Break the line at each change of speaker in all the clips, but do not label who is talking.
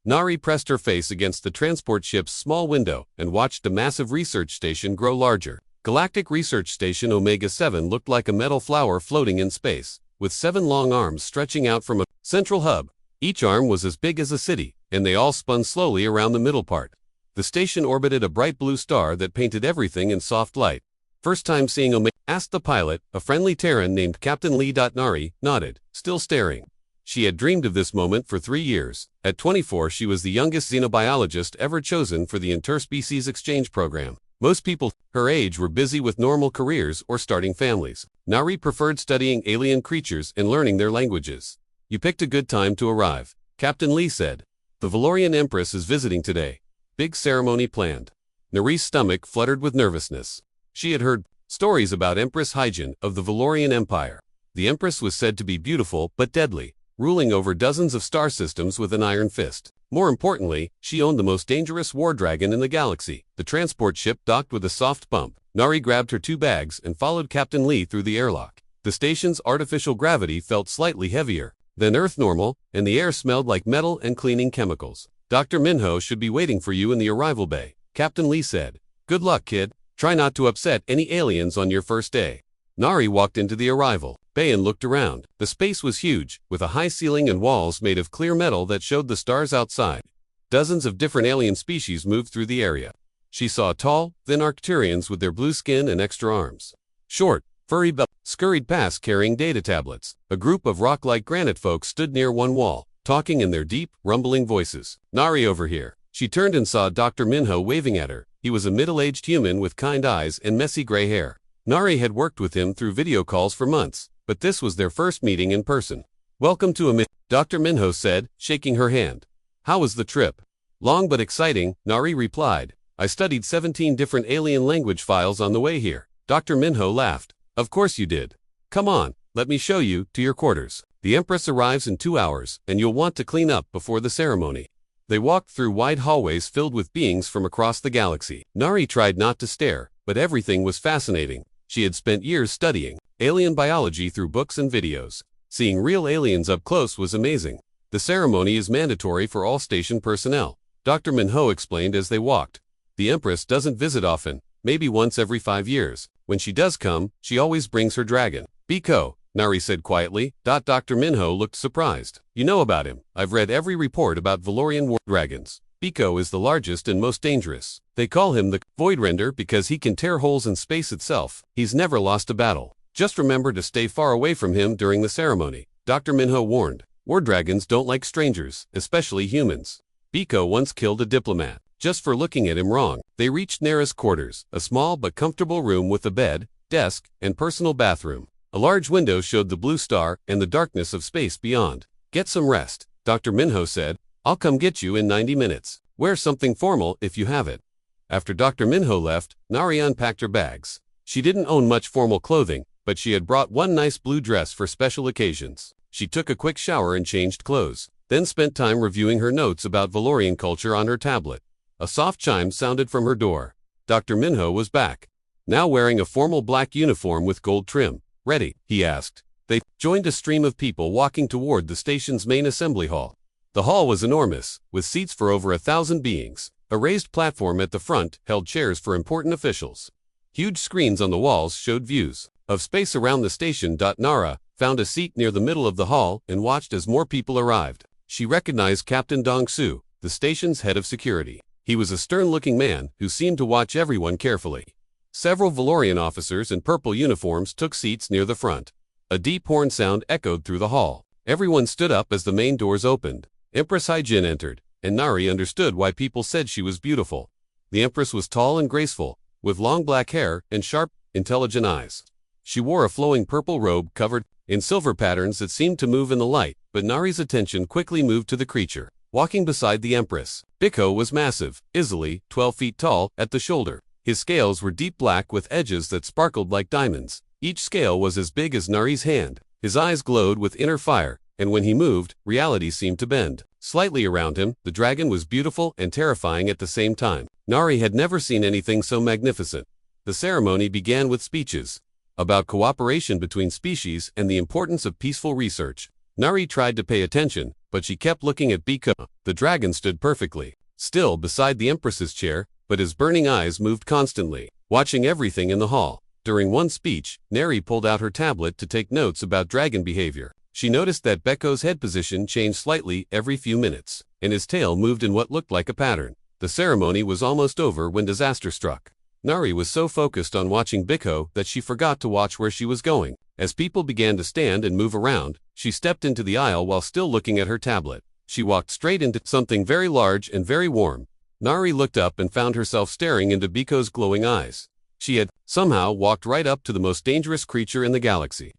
Nari pressed her face against the transport ship's small window and watched a massive research station grow larger. Galactic Research Station Omega-7 looked like a metal flower floating in space, with 7 long arms stretching out from a central hub. Each arm was as big as a city, and they all spun slowly around the middle part. The station orbited a bright blue star that painted everything in soft light. "First time seeing Omega?" asked the pilot, a friendly Terran named Captain Lee. Nari nodded, still staring. She had dreamed of this moment for 3 years. At 24, she was the youngest xenobiologist ever chosen for the interspecies exchange program. Most people her age were busy with normal careers or starting families. Nari preferred studying alien creatures and learning their languages. "You picked a good time to arrive," Captain Lee said. "The Valorian Empress is visiting today. Big ceremony planned." Nari's stomach fluttered with nervousness. She had heard stories about Empress Hygiene of the Valorian Empire. The Empress was said to be beautiful but deadly, ruling over dozens of star systems with an iron fist. More importantly, she owned the most dangerous war dragon in the galaxy. The transport ship docked with a soft bump. Nari grabbed her 2 bags and followed Captain Lee through the airlock. The station's artificial gravity felt slightly heavier than Earth normal, and the air smelled like metal and cleaning chemicals. "Dr. Minho should be waiting for you in the arrival bay," Captain Lee said. "Good luck, kid. Try not to upset any aliens on your first day." Nari walked into the arrival bay and looked around. The space was huge, with a high ceiling and walls made of clear metal that showed the stars outside. Dozens of different alien species moved through the area. She saw tall, thin Arcturians with their blue skin and extra arms. Short, furry scurried past carrying data tablets. A group of rock-like granite folks stood near one wall, talking in their deep, rumbling voices. "Nari over here." She turned and saw Dr. Minho waving at her. He was a middle-aged human with kind eyes and messy gray hair. Nari had worked with him through video calls for months, but this was their first meeting in person. "Welcome to Dr. Minho said, shaking her hand. "How was the trip?" "Long but exciting," Nari replied. "I studied 17 different alien language files on the way here." Dr. Minho laughed. "Of course you did. Come on, let me show you to your quarters. The Empress arrives in 2 hours, and you'll want to clean up before the ceremony." They walked through wide hallways filled with beings from across the galaxy. Nari tried not to stare, but everything was fascinating. She had spent years studying alien biology through books and videos. Seeing real aliens up close was amazing. "The ceremony is mandatory for all station personnel," Dr. Minho explained as they walked. "The Empress doesn't visit often, maybe once every 5 years. When she does come, she always brings her dragon." "Biko," Nari said quietly. Dr. Minho looked surprised. "You know about him. I've read every report about Valorian war dragons. Biko is the largest and most dangerous. They call him the Voidrender because he can tear holes in space itself. He's never lost a battle. Just remember to stay far away from him during the ceremony," Dr. Minho warned. "War dragons don't like strangers, especially humans." Biko once killed a diplomat, just for looking at him wrong. They reached Nara's quarters, a small but comfortable room with a bed, desk, and personal bathroom. A large window showed the blue star and the darkness of space beyond. "Get some rest," Dr. Minho said. "I'll come get you in 90 minutes. Wear something formal if you have it." After Dr. Minho left, Nari unpacked her bags. She didn't own much formal clothing, but she had brought one nice blue dress for special occasions. She took a quick shower and changed clothes, then spent time reviewing her notes about Valorian culture on her tablet. A soft chime sounded from her door. Dr. Minho was back, now wearing a formal black uniform with gold trim. "Ready?" he asked. They joined a stream of people walking toward the station's main assembly hall. The hall was enormous, with seats for over 1,000 beings. A raised platform at the front held chairs for important officials. Huge screens on the walls showed views of space around the station. Nara found a seat near the middle of the hall and watched as more people arrived. She recognized Captain Dong-Su, the station's head of security. He was a stern-looking man who seemed to watch everyone carefully. Several Valorian officers in purple uniforms took seats near the front. A deep horn sound echoed through the hall. Everyone stood up as the main doors opened. Empress Hyjin entered, and Nari understood why people said she was beautiful. The Empress was tall and graceful, with long black hair and sharp, intelligent eyes. She wore a flowing purple robe covered in silver patterns that seemed to move in the light, but Nari's attention quickly moved to the creature walking beside the Empress. Biko was massive, easily 12 feet tall at the shoulder. His scales were deep black with edges that sparkled like diamonds. Each scale was as big as Nari's hand. His eyes glowed with inner fire, and when he moved, reality seemed to bend. Slightly around him, the dragon was beautiful and terrifying at the same time. Nari had never seen anything so magnificent. The ceremony began with speeches about cooperation between species and the importance of peaceful research. Nari tried to pay attention, but she kept looking at Biko. The dragon stood perfectly still beside the Empress's chair, but his burning eyes moved constantly, watching everything in the hall. During one speech, Neri pulled out her tablet to take notes about dragon behavior. She noticed that Beko's head position changed slightly every few minutes, and his tail moved in what looked like a pattern. The ceremony was almost over when disaster struck. Nari was so focused on watching Biko that she forgot to watch where she was going. As people began to stand and move around, she stepped into the aisle while still looking at her tablet. She walked straight into something very large and very warm. Nari looked up and found herself staring into Biko's glowing eyes. She had somehow walked right up to the most dangerous creature in the galaxy.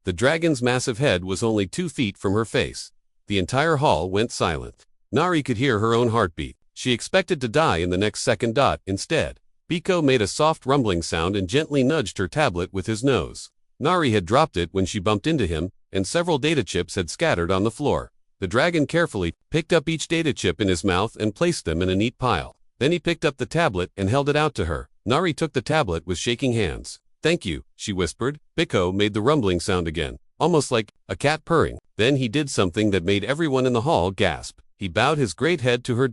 The dragon's massive head was only 2 feet from her face. The entire hall went silent. Nari could hear her own heartbeat. She expected to die in the next second. Instead, Biko made a soft rumbling sound and gently nudged her tablet with his nose. Nari had dropped it when she bumped into him, and several data chips had scattered on the floor. The dragon carefully picked up each data chip in his mouth and placed them in a neat pile. Then he picked up the tablet and held it out to her. Nari took the tablet with shaking hands. "Thank you," she whispered. Biko made the rumbling sound again, almost like a cat purring. Then he did something that made everyone in the hall gasp. He bowed his great head to her.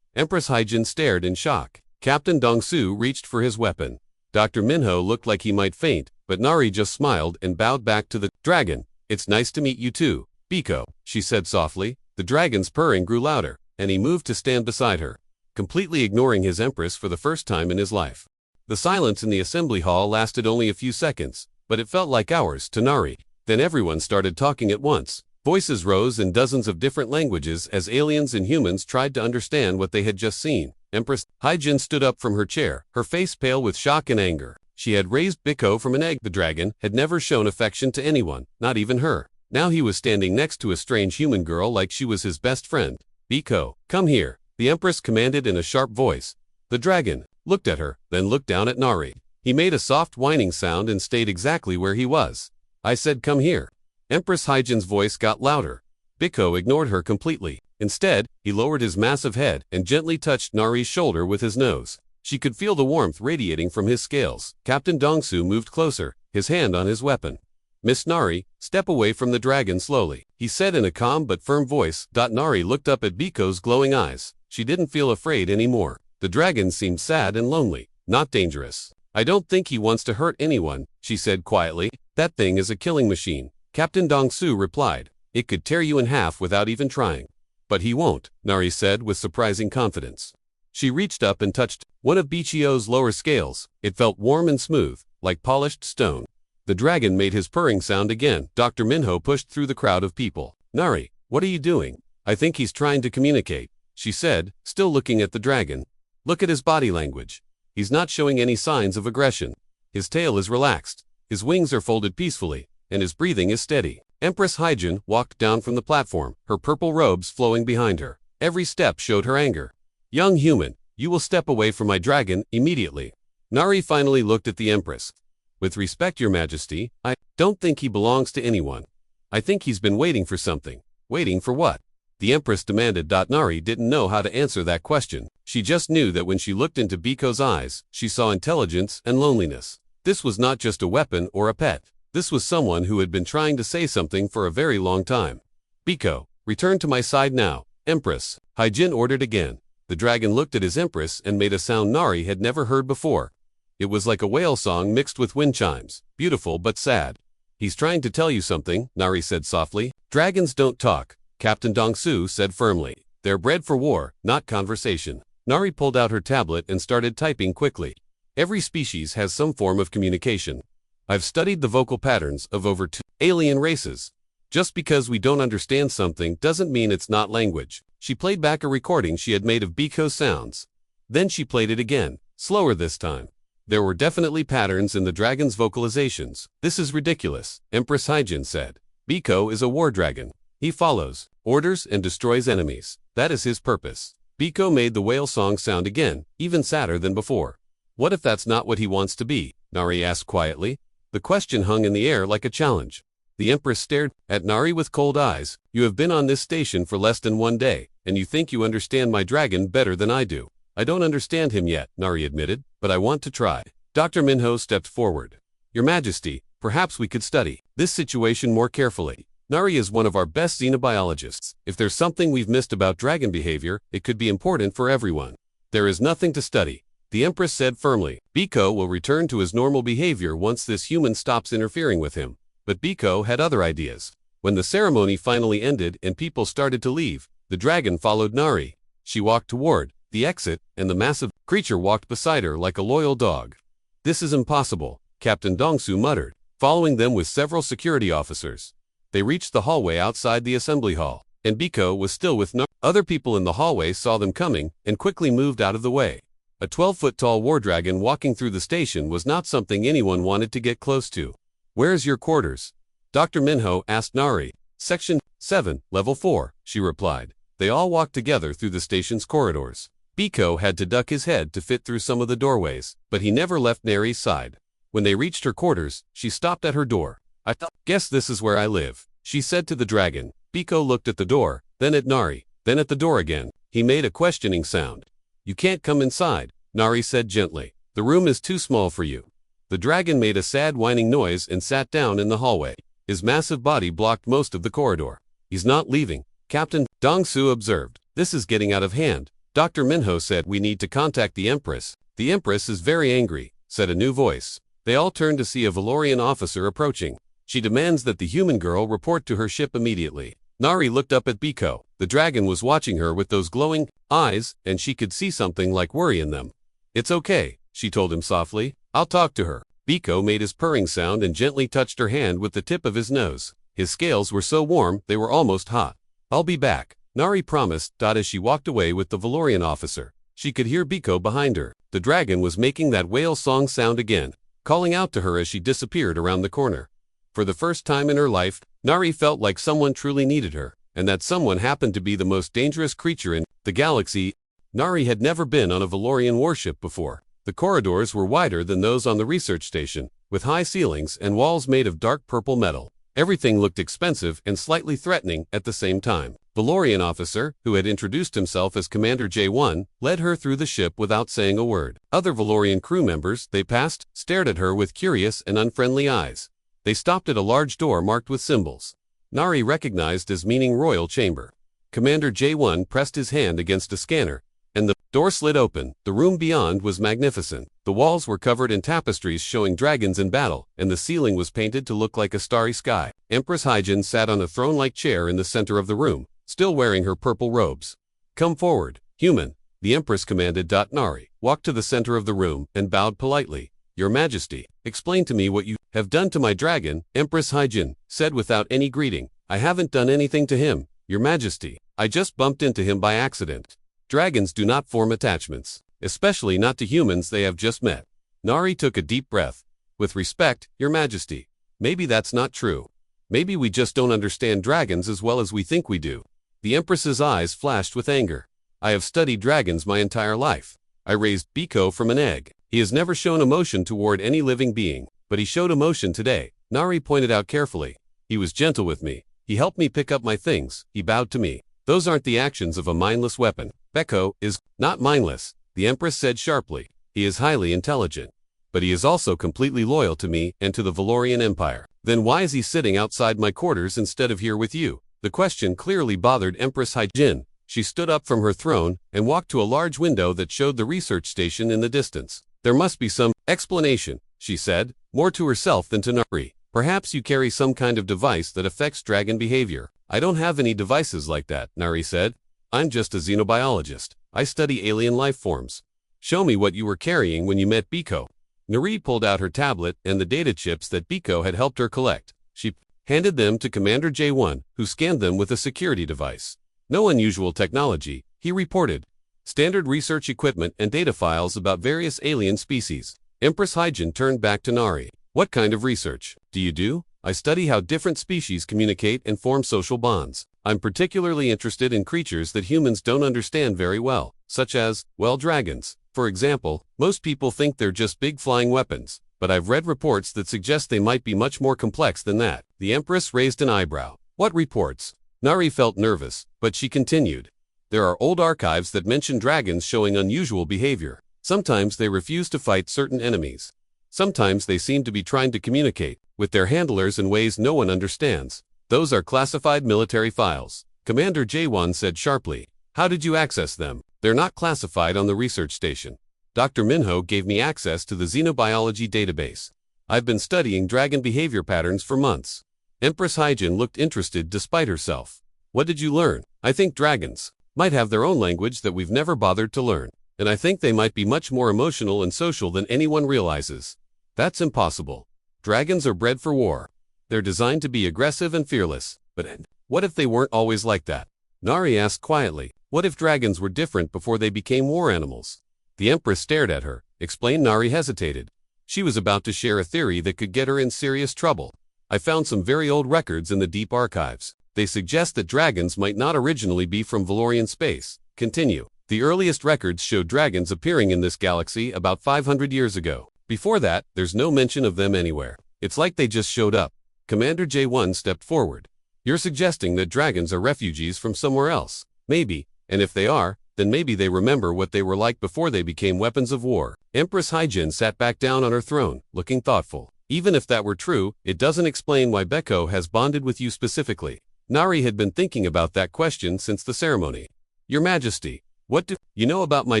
Empress Hyjin stared in shock. Captain Dongsu reached for his weapon. Dr. Minho looked like he might faint, but Nari just smiled and bowed back to the dragon. "It's nice to meet you too, Biko," she said softly. The dragon's purring grew louder, and he moved to stand beside her, completely ignoring his Empress for the first time in his life. The silence in the assembly hall lasted only a few seconds, but it felt like hours to Nari. Then everyone started talking at once. Voices rose in dozens of different languages as aliens and humans tried to understand what they had just seen. Empress Hyjin stood up from her chair, her face pale with shock and anger. She had raised Biko from an egg. The dragon had never shown affection to anyone, not even her. Now he was standing next to a strange human girl like she was his best friend. "Biko, come here," the Empress commanded in a sharp voice. The dragon looked at her, then looked down at Nari. He made a soft whining sound and stayed exactly where he was. "I said come here." Empress Hyjin's voice got louder. Biko ignored her completely. Instead, he lowered his massive head and gently touched Nari's shoulder with his nose. She could feel the warmth radiating from his scales. Captain Dongsu moved closer, his hand on his weapon. "Miss Nari, step away from the dragon slowly," he said in a calm but firm voice. Nari looked up at Biko's glowing eyes. She didn't feel afraid anymore. The dragon seemed sad and lonely, not dangerous. "I don't think he wants to hurt anyone," she said quietly. "That thing is a killing machine," Captain Dongsu replied. "It could tear you in half without even trying." "But he won't," Nari said with surprising confidence. She reached up and touched one of Bichio's lower scales. It felt warm and smooth, like polished stone. The dragon made his purring sound again. Dr. Minho pushed through the crowd of people. "Nari, what are you doing?" "I think he's trying to communicate," she said, still looking at the dragon. "Look at his body language. He's not showing any signs of aggression. His tail is relaxed, his wings are folded peacefully, and his breathing is steady." Empress Hyjin walked down from the platform, her purple robes flowing behind her. Every step showed her anger. "Young human, you will step away from my dragon immediately." Nari finally looked at the Empress. "With respect, Your Majesty, I don't think he belongs to anyone. I think he's been waiting for something." "Waiting for what?" the Empress demanded. Nari didn't know how to answer that question. She just knew that when she looked into Biko's eyes, she saw intelligence and loneliness. This was not just a weapon or a pet. This was someone who had been trying to say something for a very long time. "Biko, return to my side now." "Empress," Hyjin ordered again. The dragon looked at his Empress and made a sound Nari had never heard before. It was like a whale song mixed with wind chimes, beautiful but sad. "He's trying to tell you something," Nari said softly. "Dragons don't talk," Captain Dongsu said firmly. "They're bred for war, not conversation." Nari pulled out her tablet and started typing quickly. "Every species has some form of communication. I've studied the vocal patterns of over 2 alien races. Just because we don't understand something doesn't mean it's not language." She played back a recording she had made of Biko's sounds. Then she played it again, slower this time. There were definitely patterns in the dragon's vocalizations. "This is ridiculous," Empress Hyjin said. "Biko is a war dragon. He follows orders and destroys enemies. That is his purpose." Biko made the whale song sound again, even sadder than before. "What if that's not what he wants to be?" Nari asked quietly. The question hung in the air like a challenge. The Empress stared at Nari with cold eyes. "You have been on this station for less than 1 day, and you think you understand my dragon better than I do." "I don't understand him yet," Nari admitted, "but I want to try." Dr. Minho stepped forward. "Your Majesty, perhaps we could study this situation more carefully." Nari is one of our best xenobiologists. If there's something we've missed about dragon behavior, it could be important for everyone. There is nothing to study, the Empress said firmly. Biko will return to his normal behavior once this human stops interfering with him. But Biko had other ideas. When the ceremony finally ended and people started to leave, the dragon followed Nari. She walked toward the exit, and the massive creature walked beside her like a loyal dog. This is impossible, Captain Dongsu muttered, following them with several security officers. They reached the hallway outside the assembly hall, and Biko was still with Nari. Other people in the hallway saw them coming and quickly moved out of the way. A 12-foot-tall war dragon walking through the station was not something anyone wanted to get close to. Where's your quarters? Dr. Minho asked Nari. Section 7, Level 4, she replied. They all walked together through the station's corridors. Biko had to duck his head to fit through some of the doorways, but he never left Nari's side. When they reached her quarters, she stopped at her door. I guess this is where I live, she said to the dragon. Biko looked at the door, then at Nari, then at the door again. He made a questioning sound. You can't come inside, Nari said gently. The room is too small for you. The dragon made a sad whining noise and sat down in the hallway. His massive body blocked most of the corridor. He's not leaving, Captain Dongsu observed. This is getting out of hand. Dr. Minho said we need to contact the Empress. The Empress is very angry, said a new voice. They all turned to see a Valorian officer approaching. She demands that the human girl report to her ship immediately. Nari looked up at Biko. The dragon was watching her with those glowing eyes, and she could see something like worry in them. It's okay, she told him softly. I'll talk to her. Biko made his purring sound and gently touched her hand with the tip of his nose. His scales were so warm they were almost hot. I'll be back, Nari promised, as she walked away with the Valorian officer. She could hear Biko behind her. The dragon was making that whale song sound again, calling out to her as she disappeared around the corner. For the first time in her life, Nari felt like someone truly needed her, and that someone happened to be the most dangerous creature in the galaxy. Nari had never been on a Valorian warship before. The corridors were wider than those on the research station, with high ceilings and walls made of dark purple metal. Everything looked expensive and slightly threatening at the same time. Valorian officer, who had introduced himself as Commander J1, led her through the ship without saying a word. Other Valorian crew members they passed stared at her with curious and unfriendly eyes. They stopped at a large door marked with symbols. Nari recognized as meaning Royal Chamber. Commander J1 pressed his hand against a scanner, and the door slid open. The room beyond was magnificent. The walls were covered in tapestries showing dragons in battle, and the ceiling was painted to look like a starry sky. Empress Hyjin sat on a throne-like chair in the center of the room, still wearing her purple robes. Come forward, human, the Empress commanded. Nari walked to the center of the room and bowed politely. Your Majesty, explain to me what you have done to my dragon, Empress Hyjin said without any greeting. I haven't done anything to him, Your Majesty. I just bumped into him by accident. Dragons do not form attachments, especially not to humans they have just met. Nari took a deep breath. With respect, Your Majesty. Maybe that's not true. Maybe we just don't understand dragons as well as we think we do. The Empress's eyes flashed with anger. I have studied dragons my entire life. I raised Biko from an egg. He has never shown emotion toward any living being, but he showed emotion today, Nari pointed out carefully. He was gentle with me. He helped me pick up my things. He bowed to me. Those aren't the actions of a mindless weapon. Beko is not mindless, the Empress said sharply. He is highly intelligent. But he is also completely loyal to me and to the Valorian Empire. Then why is he sitting outside my quarters instead of here with you? The question clearly bothered Empress Hyjin. She stood up from her throne and walked to a large window that showed the research station in the distance. There must be some explanation, she said, more to herself than to Nari. Perhaps you carry some kind of device that affects dragon behavior. I don't have any devices like that, Nari said. I'm just a xenobiologist. I study alien life forms. Show me what you were carrying when you met Biko. Nari pulled out her tablet and the data chips that Biko had helped her collect. She handed them to Commander J1, who scanned them with a security device. No unusual technology, he reported. Standard research equipment and data files about various alien species. Empress Hyjin turned back to Nari. What kind of research do you do? I study how different species communicate and form social bonds. I'm particularly interested in creatures that humans don't understand very well, such as, well, dragons. For example, most people think they're just big flying weapons, but I've read reports that suggest they might be much more complex than that. The Empress raised an eyebrow. What reports? Nari felt nervous, but she continued. There are old archives that mention dragons showing unusual behavior. Sometimes they refuse to fight certain enemies. Sometimes they seem to be trying to communicate with their handlers in ways no one understands. Those are classified military files, Commander J1 said sharply. How did you access them? They're not classified on the research station. Dr. Minho gave me access to the xenobiology database. I've been studying dragon behavior patterns for months. Empress Hyjin looked interested despite herself. What did you learn? I think dragons might have their own language that we've never bothered to learn, and I think they might be much more emotional and social than anyone realizes. That's impossible. Dragons are bred for war. They're designed to be aggressive and fearless, but what if they weren't always like that? Nari asked quietly. What if dragons were different before they became war animals? The Empress stared at her. Explain. Nari hesitated. She was about to share a theory that could get her in serious trouble. I found some very old records in the deep archives. They suggest that dragons might not originally be from Valorian space. Continue. The earliest records showed dragons appearing in this galaxy about 500 years ago. Before that, there's no mention of them anywhere. It's like they just showed up. Commander J1 stepped forward. You're suggesting that dragons are refugees from somewhere else? Maybe, and if they are, then maybe they remember what they were like before they became weapons of war. Empress Hyjin sat back down on her throne, looking thoughtful. Even if that were true, it doesn't explain why Beko has bonded with you specifically. Nari had been thinking about that question since the ceremony. Your Majesty, what do you know about my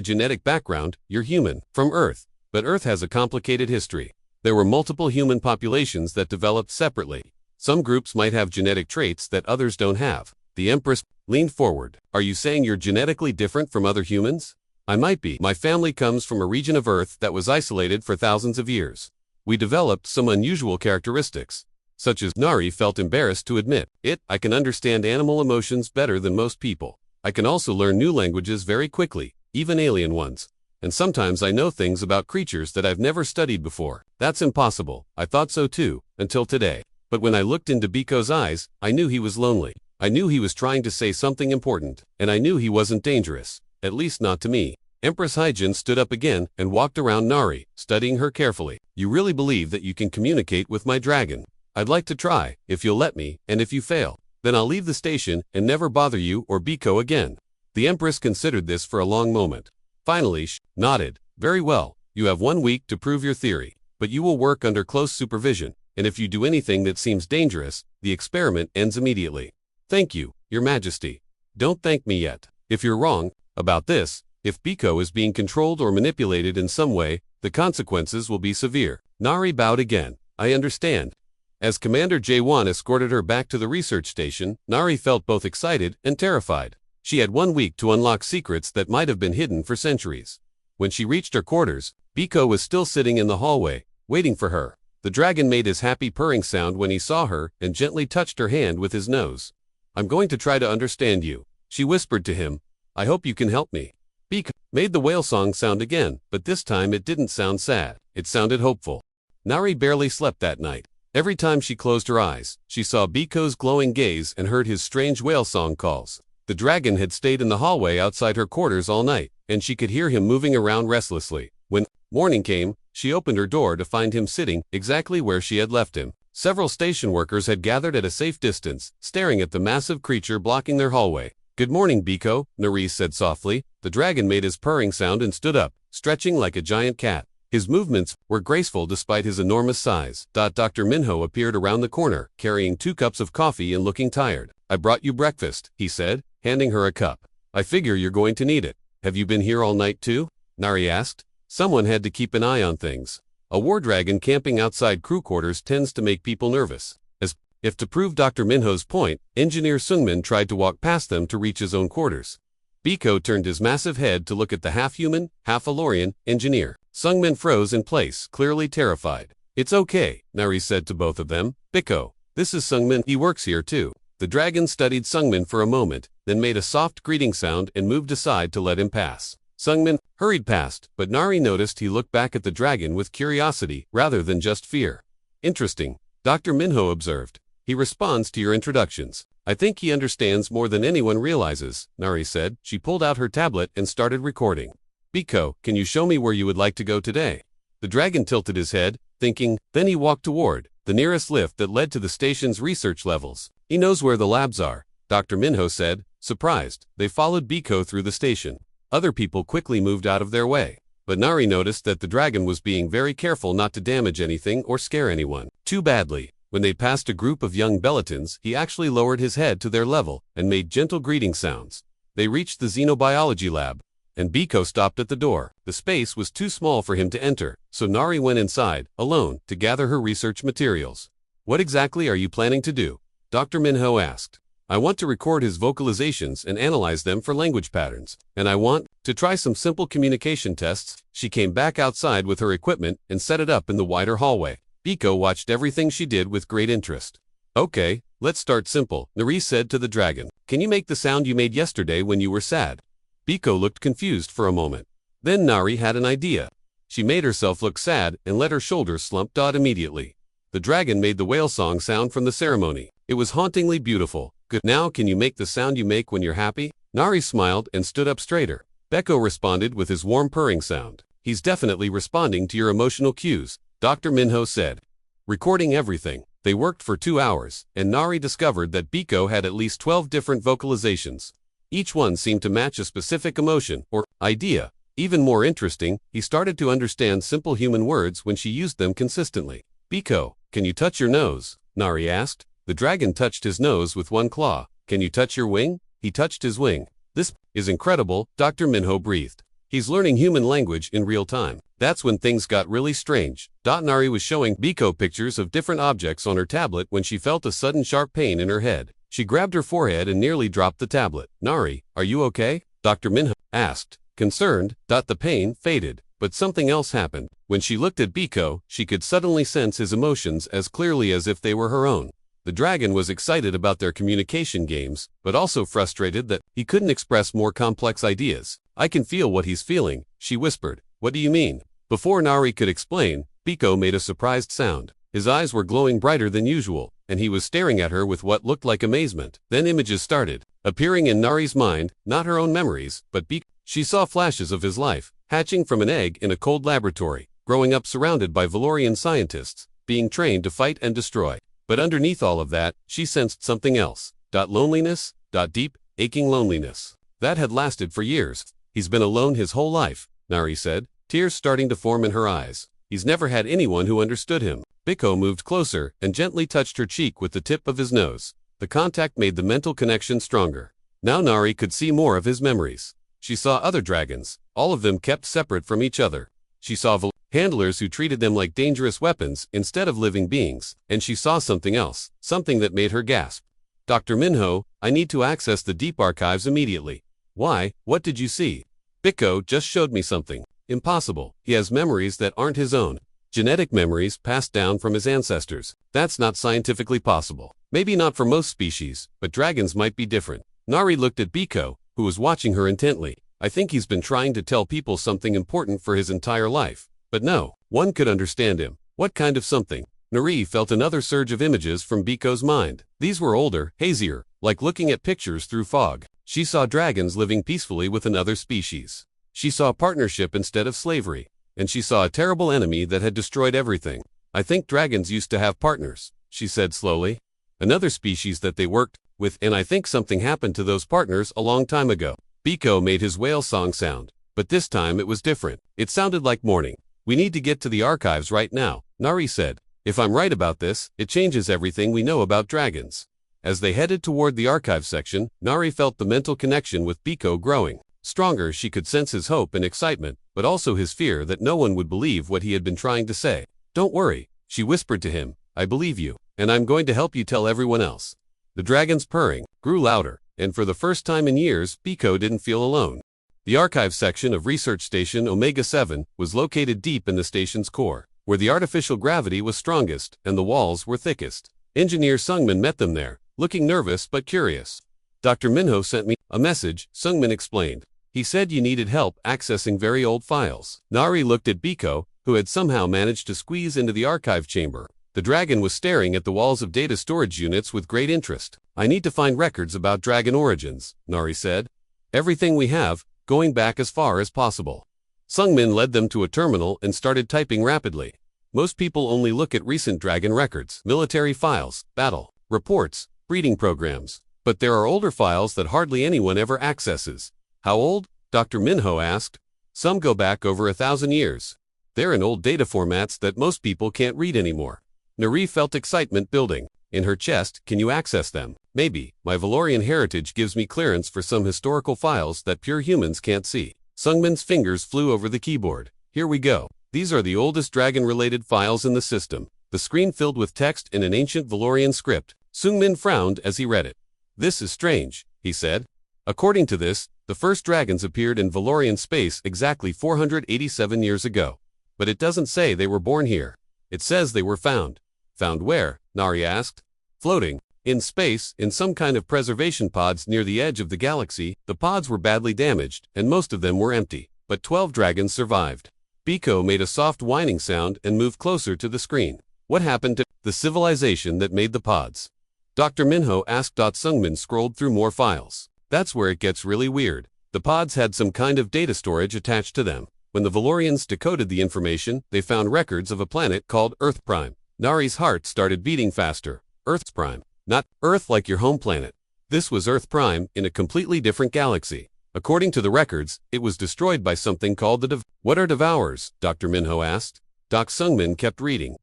genetic background? You're human, from Earth, but Earth has a complicated history. There were multiple human populations that developed separately. Some groups might have genetic traits that others don't have. The Empress leaned forward. Are you saying you're genetically different from other humans? I might be. My family comes from a region of Earth that was isolated for thousands of years. We developed some unusual characteristics, such as Nari felt embarrassed to admit it. I can understand animal emotions better than most people. I can also learn new languages very quickly, even alien ones. And sometimes I know things about creatures that I've never studied before. That's impossible. I thought so too, until today. But when I looked into Biko's eyes, I knew he was lonely. I knew he was trying to say something important, and I knew he wasn't dangerous, at least not to me. Empress Hyjin stood up again and walked around Nari, studying her carefully. You really believe that you can communicate with my dragon? I'd like to try, if you'll let me, and if you fail, then I'll leave the station and never bother you or Biko again. The Empress considered this for a long moment. Finally, she nodded. Very well, you have 1 week to prove your theory, but you will work under close supervision, and if you do anything that seems dangerous, the experiment ends immediately. Thank you, Your Majesty. Don't thank me yet. If you're wrong about this, if Biko is being controlled or manipulated in some way, the consequences will be severe. Nari bowed again. I understand. As Commander J1 escorted her back to the research station, Nari felt both excited and terrified. She had 1 week to unlock secrets that might have been hidden for centuries. When she reached her quarters, Biko was still sitting in the hallway, waiting for her. The dragon made his happy purring sound when he saw her and gently touched her hand with his nose. I'm going to try to understand you, she whispered to him. I hope you can help me. Biko made the whale song sound again, but this time it didn't sound sad. It sounded hopeful. Nari barely slept that night. Every time she closed her eyes, she saw Biko's glowing gaze and heard his strange whale song calls. The dragon had stayed in the hallway outside her quarters all night, and she could hear him moving around restlessly. When morning came, she opened her door to find him sitting exactly where she had left him. Several station workers had gathered at a safe distance, staring at the massive creature blocking their hallway. Good morning, Biko, Nari said softly. The dragon made his purring sound and stood up, stretching like a giant cat. His movements were graceful despite his enormous size. Dr. Minho appeared around the corner, carrying 2 cups of coffee and looking tired. I brought you breakfast, he said, handing her a cup. I figure you're going to need it. Have you been here all night too? Nari asked. Someone had to keep an eye on things. A war dragon camping outside crew quarters tends to make people nervous. As if to prove Dr. Minho's point, Engineer Sungmin tried to walk past them to reach his own quarters. Biko turned his massive head to look at the half-human, half-Valorian engineer. Sungmin froze in place, clearly terrified. It's okay, Nari said to both of them. Biko, this is Sungmin. He works here too. The dragon studied Sungmin for a moment, then made a soft greeting sound and moved aside to let him pass. Sungmin hurried past, but Nari noticed he looked back at the dragon with curiosity rather than just fear. Interesting, Dr. Minho observed. He responds to your introductions. I think he understands more than anyone realizes, Nari said. She pulled out her tablet and started recording. Biko, can you show me where you would like to go today? The dragon tilted his head, thinking, then he walked toward the nearest lift that led to the station's research levels. He knows where the labs are, Dr. Minho said, surprised. They followed Biko through the station. Other people quickly moved out of their way. But Nari noticed that the dragon was being very careful not to damage anything or scare anyone. Too badly. When they passed a group of young Bellatons, he actually lowered his head to their level and made gentle greeting sounds. They reached the xenobiology lab, and Biko stopped at the door. The space was too small for him to enter, so Nari went inside, alone, to gather her research materials. What exactly are you planning to do? Dr. Minho asked. I want to record his vocalizations and analyze them for language patterns, and I want to try some simple communication tests. She came back outside with her equipment and set it up in the wider hallway. Biko watched everything she did with great interest. Okay, let's start simple, Nari said to the dragon. Can you make the sound you made yesterday when you were sad? Biko looked confused for a moment. Then Nari had an idea. She made herself look sad and let her shoulders slump. Immediately. The dragon made the whale song sound from the ceremony. It was hauntingly beautiful. Good. Now can you make the sound you make when you're happy? Nari smiled and stood up straighter. Beko responded with his warm purring sound. He's definitely responding to your emotional cues, Dr. Minho said. Recording everything. They worked for 2 hours, and Nari discovered that Biko had at least 12 different vocalizations. Each one seemed to match a specific emotion or idea. Even more interesting, he started to understand simple human words when she used them consistently. Biko, can you touch your nose? Nari asked. The dragon touched his nose with one claw. Can you touch your wing? He touched his wing. This is incredible, Dr. Minho breathed. He's learning human language in real time. That's when things got really strange. Nari was showing Biko pictures of different objects on her tablet when she felt a sudden sharp pain in her head. She grabbed her forehead and nearly dropped the tablet. Nari, are you okay? Dr. Minho asked. Concerned, the pain faded, but something else happened. When she looked at Biko, she could suddenly sense his emotions as clearly as if they were her own. The dragon was excited about their communication games, but also frustrated that he couldn't express more complex ideas. I can feel what he's feeling, she whispered. What do you mean? Before Nari could explain, Biko made a surprised sound. His eyes were glowing brighter than usual, and he was staring at her with what looked like amazement. Then images started appearing in Nari's mind, not her own memories, but Biko. She saw flashes of his life, hatching from an egg in a cold laboratory, growing up surrounded by Valorian scientists, being trained to fight and destroy. But underneath all of that, she sensed something else. Loneliness, deep, aching loneliness. That had lasted for years. He's been alone his whole life, Nari said, tears starting to form in her eyes. He's never had anyone who understood him. Biko moved closer and gently touched her cheek with the tip of his nose. The contact made the mental connection stronger. Now Nari could see more of his memories. She saw other dragons, all of them kept separate from each other. She saw handlers who treated them like dangerous weapons instead of living beings, and she saw something else, something that made her gasp. Dr. Minho, I need to access the deep archives immediately. Why? What did you see? Biko just showed me something. Impossible. He has memories that aren't his own. Genetic memories passed down from his ancestors. That's not scientifically possible. Maybe not for most species, but dragons might be different. Nari looked at Biko, who was watching her intently. I think he's been trying to tell people something important for his entire life. But no, one could understand him. What kind of something? Nari felt another surge of images from Biko's mind. These were older, hazier, like looking at pictures through fog. She saw dragons living peacefully with another species. She saw partnership instead of slavery. And she saw a terrible enemy that had destroyed everything. I think dragons used to have partners, she said slowly. Another species that they worked with, and I think something happened to those partners a long time ago. Biko made his whale song sound, but this time it was different. It sounded like morning. We need to get to the archives right now, Nari said. If I'm right about this, it changes everything we know about dragons. As they headed toward the archive section, Nari felt the mental connection with Biko growing. Stronger, she could sense his hope and excitement, but also his fear that no one would believe what he had been trying to say. Don't worry, she whispered to him. I believe you, and I'm going to help you tell everyone else. The dragon's purring grew louder, and for the first time in years, Biko didn't feel alone. The archive section of Research Station Omega-7 was located deep in the station's core, where the artificial gravity was strongest and the walls were thickest. Engineer Sungmin met them there, looking nervous but curious. Dr. Minho sent me a message, Sungmin explained. He said you needed help accessing very old files. Nari looked at Biko, who had somehow managed to squeeze into the archive chamber. The dragon was staring at the walls of data storage units with great interest. I need to find records about dragon origins, Nari said. Everything we have, going back as far as possible. Sungmin led them to a terminal and started typing rapidly. Most people only look at recent dragon records, military files, battle reports, breeding programs. But there are older files that hardly anyone ever accesses. How old? Dr. Minho asked. Some go back over 1,000 years. They're in old data formats that most people can't read anymore. Nari felt excitement building. In her chest, can you access them? Maybe. My Valorian heritage gives me clearance for some historical files that pure humans can't see. Sungmin's fingers flew over the keyboard. Here we go. These are the oldest dragon-related files in the system. The screen filled with text in an ancient Valorian script. Sungmin frowned as he read it. This is strange, he said. According to this, the first dragons appeared in Valorian space exactly 487 years ago. But it doesn't say they were born here. It says they were found. Found where? Nari asked. Floating. In space, in some kind of preservation pods near the edge of the galaxy. The pods were badly damaged, and most of them were empty. But 12 dragons survived. Biko made a soft whining sound and moved closer to the screen. What happened to the civilization that made the pods? Dr. Minho asked. Sungmin scrolled through more files. That's where it gets really weird. The pods had some kind of data storage attached to them. When the Valorians decoded the information, they found records of a planet called Earth Prime. Nari's heart started beating faster. Earth's Prime. Not Earth like your home planet. This was Earth Prime in a completely different galaxy. According to the records, it was destroyed by something called the What are devourers? Dr. Minho asked. Doc Sungmin kept reading.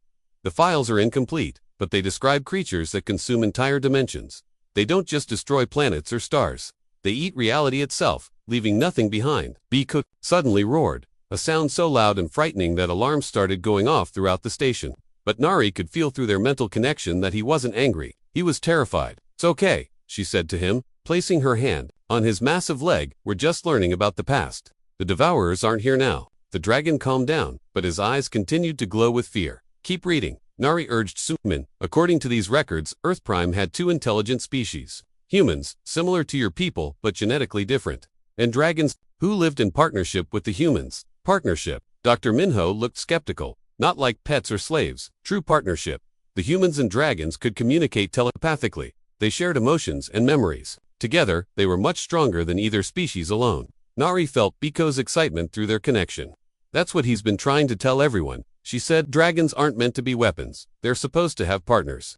The files are incomplete, but they describe creatures that consume entire dimensions. They don't just destroy planets or stars. They eat reality itself, leaving nothing behind. Biko suddenly roared, a sound so loud and frightening that alarms started going off throughout the station. But Nari could feel through their mental connection that he wasn't angry. He was terrified. It's okay, she said to him, placing her hand on his massive leg. We're just learning about the past. The devourers aren't here now. The dragon calmed down, but his eyes continued to glow with fear. Keep reading, Nari urged Sungmin. According to these records, Earth Prime had 2 intelligent species. Humans, similar to your people, but genetically different. And dragons, who lived in partnership with the humans. Partnership. Dr. Minho looked skeptical. Not like pets or slaves. True partnership. The humans and dragons could communicate telepathically. They shared emotions and memories. Together, they were much stronger than either species alone. Nari felt Biko's excitement through their connection. That's what he's been trying to tell everyone. She said dragons aren't meant to be weapons. They're supposed to have partners.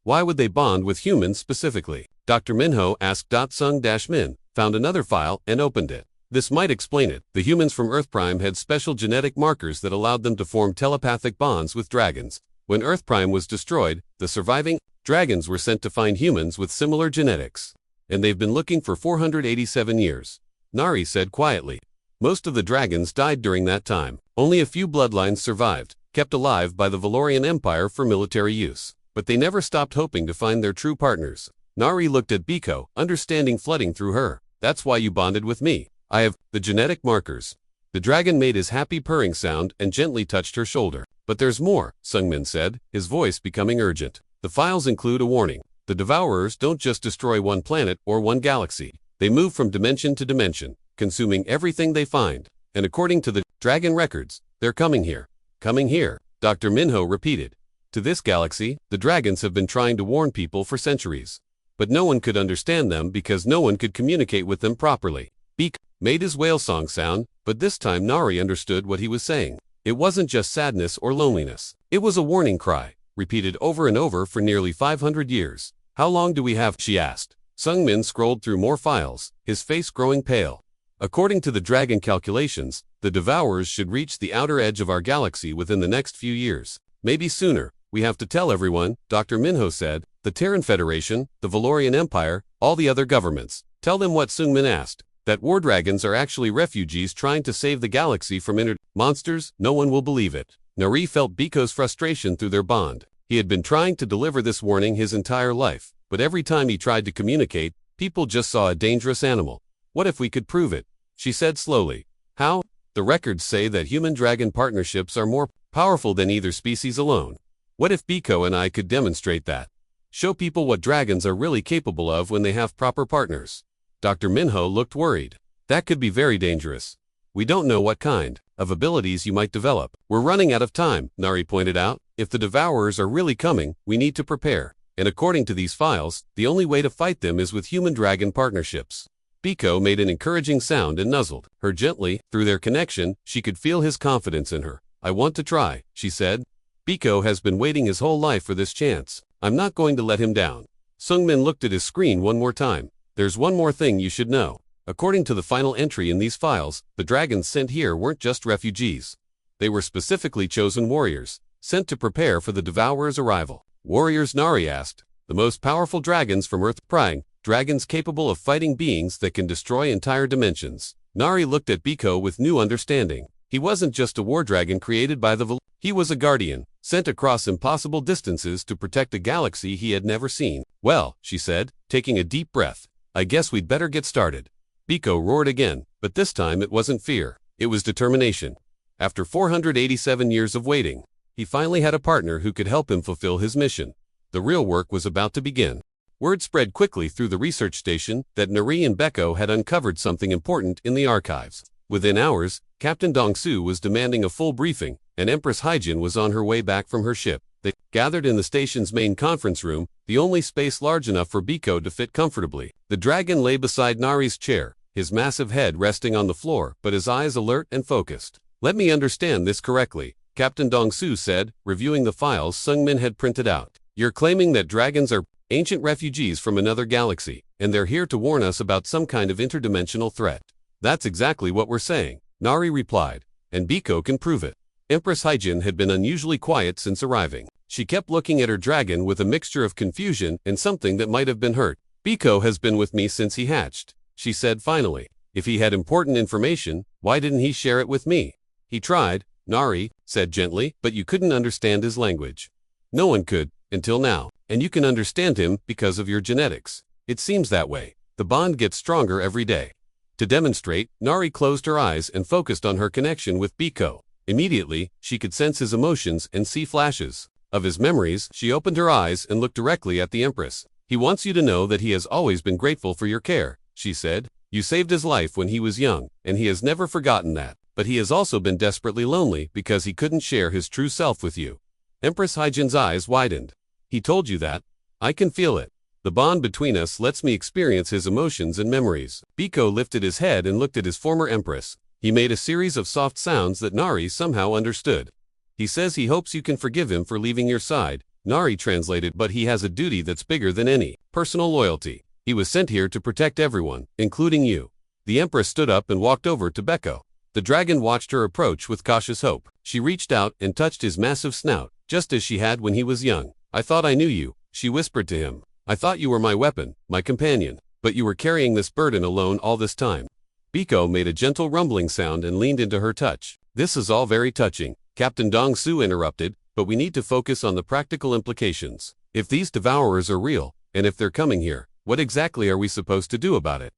Why would they bond with humans specifically? Dr. Minho asked. Sung-Min found another file and opened it. This might explain it. The humans from Earth Prime had special genetic markers that allowed them to form telepathic bonds with dragons. When Earth Prime was destroyed, the surviving dragons were sent to find humans with similar genetics. And they've been looking for 487 years. Nari said quietly. Most of the dragons died during that time. Only a few bloodlines survived, kept alive by the Valorian Empire for military use. But they never stopped hoping to find their true partners. Nari looked at Biko, understanding flooding through her. That's why you bonded with me. I have the genetic markers. The dragon made his happy purring sound and gently touched her shoulder. But there's more, Sungmin said, his voice becoming urgent. The files include a warning. The devourers don't just destroy one planet or one galaxy. They move from dimension to dimension, consuming everything they find. And according to the dragon records, they're coming here. Coming here, Dr. Minho repeated. To this galaxy, the dragons have been trying to warn people for centuries. But no one could understand them because no one could communicate with them properly. Beak made his whale song sound, but this time Nari understood what he was saying. It wasn't just sadness or loneliness. It was a warning cry, repeated over and over for nearly 500 years. How long do we have? She asked. Sungmin scrolled through more files, his face growing pale. According to the dragon calculations, the devourers should reach the outer edge of our galaxy within the next few years. Maybe sooner. We have to tell everyone, Dr. Minho said. The Terran Federation, the Valorian Empire, all the other governments. Tell them what Sungmin asked. That war dragons are actually refugees trying to save the galaxy from monsters. No one will believe it. Nari felt Biko's frustration through their bond. He had been trying to deliver this warning his entire life, but every time he tried to communicate, people just saw a dangerous animal. What if we could prove it? She said slowly. How? The records say that human-dragon partnerships are more powerful than either species alone. What if Biko and I could demonstrate that? Show people what dragons are really capable of when they have proper partners. Dr. Minho looked worried. That could be very dangerous. We don't know what kind of abilities you might develop. We're running out of time, Nari pointed out. If the devourers are really coming, we need to prepare. And according to these files, the only way to fight them is with human-dragon partnerships. Biko made an encouraging sound and nuzzled her gently. Through their connection, she could feel his confidence in her. I want to try, she said. Biko has been waiting his whole life for this chance. I'm not going to let him down. Sungmin looked at his screen one more time. There's one more thing you should know. According to the final entry in these files, the dragons sent here weren't just refugees. They were specifically chosen warriors. sent to prepare for the Devourer's arrival. Warriors, Nari asked. The most powerful dragons from Earth, prying, dragons capable of fighting beings that can destroy entire dimensions. Nari looked at Biko with new understanding. He wasn't just a war dragon created by the he was a guardian, sent across impossible distances to protect a galaxy he had never seen. Well, she said, taking a deep breath, I guess we'd better get started. Biko roared again, but this time it wasn't fear. It was determination. After 487 years of waiting, he finally had a partner who could help him fulfill his mission. The real work was about to begin. Word spread quickly through the research station that Nari and Beko had uncovered something important in the archives. Within hours, Captain Dongsu was demanding a full briefing, and Empress Haijin was on her way back from her ship. They gathered in the station's main conference room, the only space large enough for Biko to fit comfortably. The dragon lay beside Nari's chair, his massive head resting on the floor, but his eyes alert and focused. Let me understand this correctly, Captain Dongsu said, reviewing the files Sungmin had printed out. You're claiming that dragons are ancient refugees from another galaxy, and they're here to warn us about some kind of interdimensional threat. That's exactly what we're saying, Nari replied, and Biko can prove it. Empress Haijin had been unusually quiet since arriving. She kept looking at her dragon with a mixture of confusion and something that might have been hurt. Biko has been with me since he hatched, she said finally. If he had important information, why didn't he share it with me? He tried, Nari said gently, but you couldn't understand his language. No one could, until now, and you can understand him because of your genetics. It seems that way. The bond gets stronger every day. To demonstrate, Nari closed her eyes and focused on her connection with Biko. Immediately, she could sense his emotions and see flashes of his memories. She opened her eyes and looked directly at the Empress. He wants you to know that he has always been grateful for your care, she said. You saved his life when he was young, and he has never forgotten that. But he has also been desperately lonely because he couldn't share his true self with you. Empress Haijin's eyes widened. He told you that? I can feel it. The bond between us lets me experience his emotions and memories. Biko lifted his head and looked at his former Empress. He made a series of soft sounds that Nari somehow understood. He says he hopes you can forgive him for leaving your side, Nari translated, but he has a duty that's bigger than any personal loyalty. He was sent here to protect everyone, including you. The Empress stood up and walked over to Beko. The dragon watched her approach with cautious hope. She reached out and touched his massive snout, just as she had when he was young. I thought I knew you, she whispered to him. I thought you were my weapon, my companion, but you were carrying this burden alone all this time. Biko made a gentle rumbling sound and leaned into her touch. This is all very touching, Captain Dongsu interrupted, but we need to focus on the practical implications. If these devourers are real, and if they're coming here, what exactly are we supposed to do about it?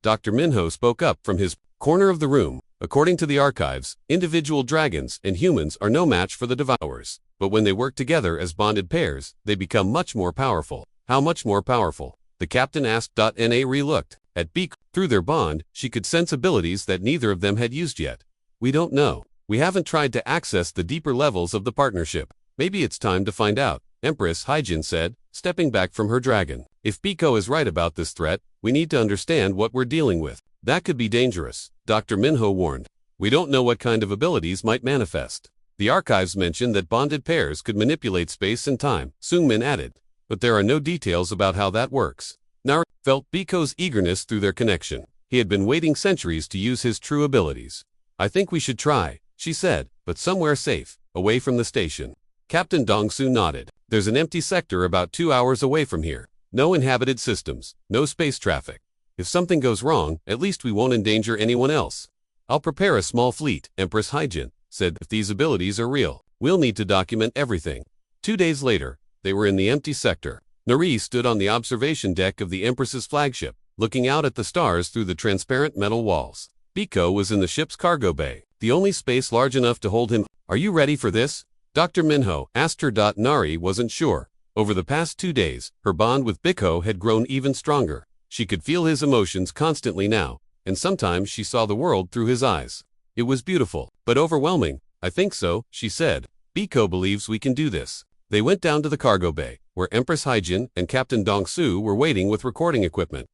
Dr. Minho spoke up from his corner of the room. According to the archives, individual dragons and humans are no match for the devourers, but when they work together as bonded pairs, they become much more powerful. How much more powerful? The captain asked. Nari looked at Biko. Through their bond, she could sense abilities that neither of them had used yet. We don't know. We haven't tried to access the deeper levels of the partnership. Maybe it's time to find out, Empress Haijin said, stepping back from her dragon. If Biko is right about this threat, we need to understand what we're dealing with. That could be dangerous, Dr. Minho warned. We don't know what kind of abilities might manifest. The archives mention that bonded pairs could manipulate space and time, Sungmin added. But there are no details about how that works. Nari felt Biko's eagerness through their connection. He had been waiting centuries to use his true abilities. I think we should try, she said, but somewhere safe, away from the station. Captain Dongsu nodded. There's an empty sector about 2 hours away from here. No inhabited systems, no space traffic. If something goes wrong, at least we won't endanger anyone else. I'll prepare a small fleet, Empress Haijin said. If these abilities are real, we'll need to document everything. 2 days later, they were in the empty sector. Nari stood on the observation deck of the Empress's flagship, looking out at the stars through the transparent metal walls. Biko was in the ship's cargo bay, the only space large enough to hold him. Are you ready for this? Dr. Minho asked her. Nari wasn't sure. Over the past 2 days, her bond with Biko had grown even stronger. She could feel his emotions constantly now, and sometimes she saw the world through his eyes. It was beautiful, but overwhelming. I think so, she said. Biko believes we can do this. They went down to the cargo bay, where Empress Haijin and Captain Dongsu were waiting with recording equipment.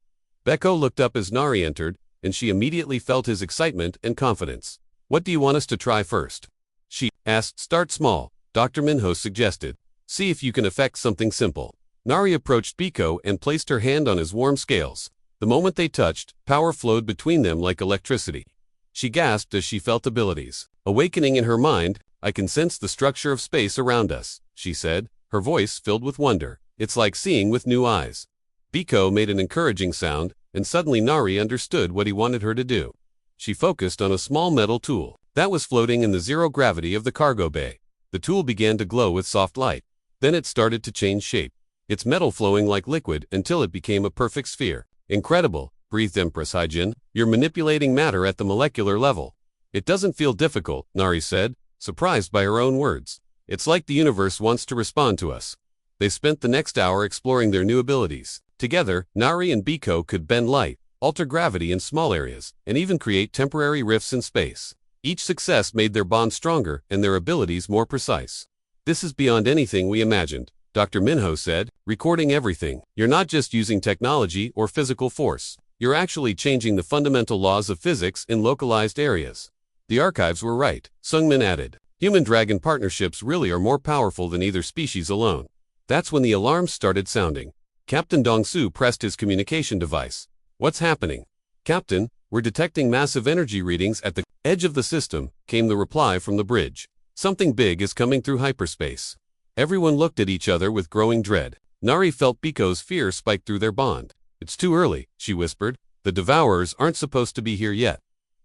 Beko looked up as Nari entered, and she immediately felt his excitement and confidence. What do you want us to try first? She asked. Start small, Dr. Minho suggested. See if you can affect something simple. Nari approached Biko and placed her hand on his warm scales. The moment they touched, power flowed between them like electricity. She gasped as she felt abilities awakening in her mind. I can sense the structure of space around us, she said, her voice filled with wonder. It's like seeing with new eyes. Biko made an encouraging sound, and suddenly Nari understood what he wanted her to do. She focused on a small metal tool that was floating in the zero gravity of the cargo bay. The tool began to glow with soft light. Then it started to change shape, its metal flowing like liquid until it became a perfect sphere. Incredible, breathed Empress Hyjin. You're manipulating matter at the molecular level. It doesn't feel difficult, Nari said, surprised by her own words. It's like the universe wants to respond to us. They spent the next hour exploring their new abilities. Together, Nari and Biko could bend light, alter gravity in small areas, and even create temporary rifts in space. Each success made their bond stronger and their abilities more precise. This is beyond anything we imagined, Dr. Minho said, recording everything. You're not just using technology or physical force. You're actually changing the fundamental laws of physics in localized areas. The archives were right, Sungmin added. Human-dragon partnerships really are more powerful than either species alone. That's when the alarms started sounding. Captain Dongsu pressed his communication device. What's happening? Captain, we're detecting massive energy readings at the edge of the system, came the reply from the bridge. Something big is coming through hyperspace. Everyone looked at each other with growing dread. Nari felt Biko's fear spike through their bond. It's too early, she whispered. The Devourers aren't supposed to be here yet.